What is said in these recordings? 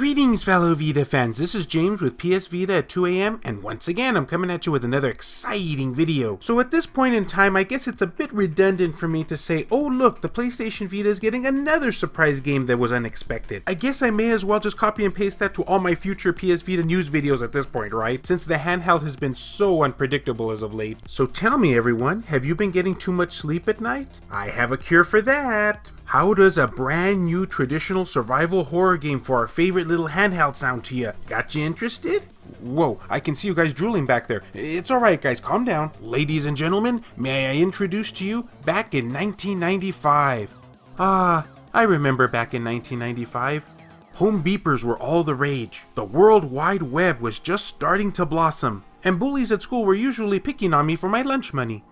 Greetings fellow Vita fans, this is James with PS Vita at 2 AM, and once again I'm coming at you with another exciting video. So at this point in time, I guess it's a bit redundant for me to say, oh look, the PlayStation Vita is getting another surprise game that was unexpected. I guess I may as well just copy and paste that to all my future PS Vita news videos at this point, right? Since the handheld has been so unpredictable as of late. So tell me everyone, have you been getting too much sleep at night? I have a cure for that. How does a brand new traditional survival horror game for our favorite little handheld sound to you? Got you interested? Whoa, I can see you guys drooling back there. It's alright guys, calm down. Ladies and gentlemen, may I introduce to you back in 1995. I remember back in 1995. Home beepers were all the rage. The World Wide Web was just starting to blossom. And bullies at school were usually picking on me for my lunch money.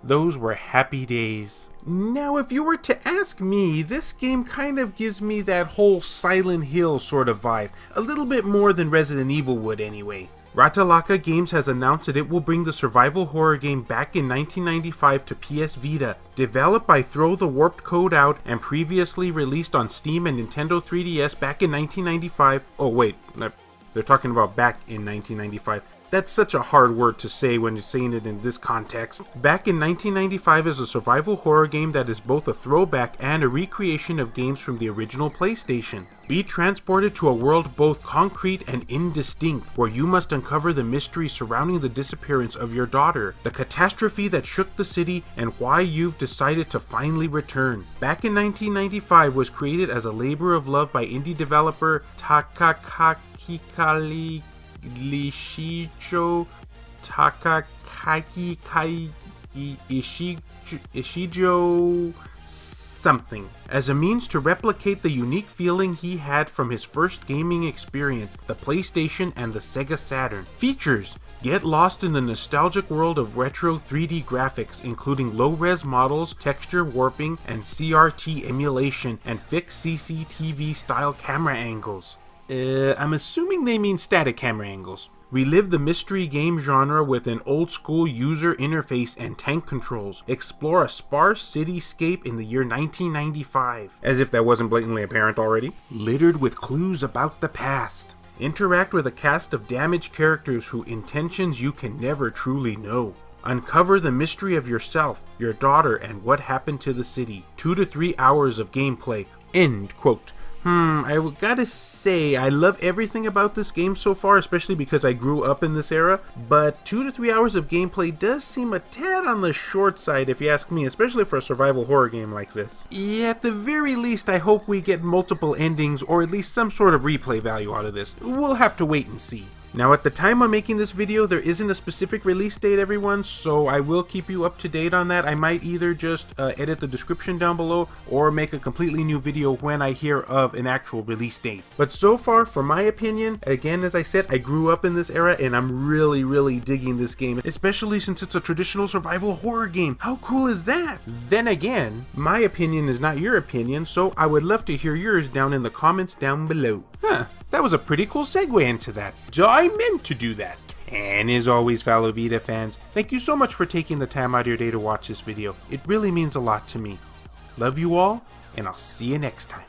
Those were happy days. Now, if you were to ask me, this game kind of gives me that whole Silent Hill sort of vibe. A little bit more than Resident Evil would anyway. Ratalaka Games has announced that it will bring the survival horror game back in 1995 to PS Vita. Developed by Throw the Warped Code Out and previously released on Steam and Nintendo 3DS back in 1995. Oh wait, they're talking about back in 1995. That's such a hard word to say when you're saying it in this context. Back in 1995 is a survival horror game that is both a throwback and a recreation of games from the original PlayStation. Be transported to a world both concrete and indistinct, where you must uncover the mystery surrounding the disappearance of your daughter, the catastrophe that shook the city, and why you've decided to finally return. Back in 1995 was created as a labor of love by indie developer Takakaki Lishijo Takakaki Kai Ishijo something, as a means to replicate the unique feeling he had from his first gaming experience, the PlayStation and the Sega Saturn. Features: get lost in the nostalgic world of retro 3D graphics, including low-res models, texture warping, and CRT emulation, and fixed CCTV-style camera angles. I'm assuming they mean static camera angles. Relive the mystery game genre with an old-school user interface and tank controls. Explore a sparse cityscape in the year 1995. As if that wasn't blatantly apparent already. Littered with clues about the past. Interact with a cast of damaged characters whose intentions you can never truly know. Uncover the mystery of yourself, your daughter, and what happened to the city. 2 to 3 hours of gameplay. End quote. I gotta say, I love everything about this game so far, especially because I grew up in this era, but 2 to 3 hours of gameplay does seem a tad on the short side if you ask me, especially for a survival horror game like this. Yeah, at the very least, I hope we get multiple endings or at least some sort of replay value out of this. We'll have to wait and see. Now at the time I'm making this video, there isn't a specific release date everyone, so I will keep you up to date on that. I might either just edit the description down below or make a completely new video when I hear of an actual release date. But so far, for my opinion, again as I said, I grew up in this era and I'm really digging this game, especially since it's a traditional survival horror game. How cool is that? Then again, my opinion is not your opinion, so I would love to hear yours down in the comments down below. That was a pretty cool segue into that. I meant to do that. And as always, fellow Vita fans, thank you so much for taking the time out of your day to watch this video. It really means a lot to me. Love you all, and I'll see you next time.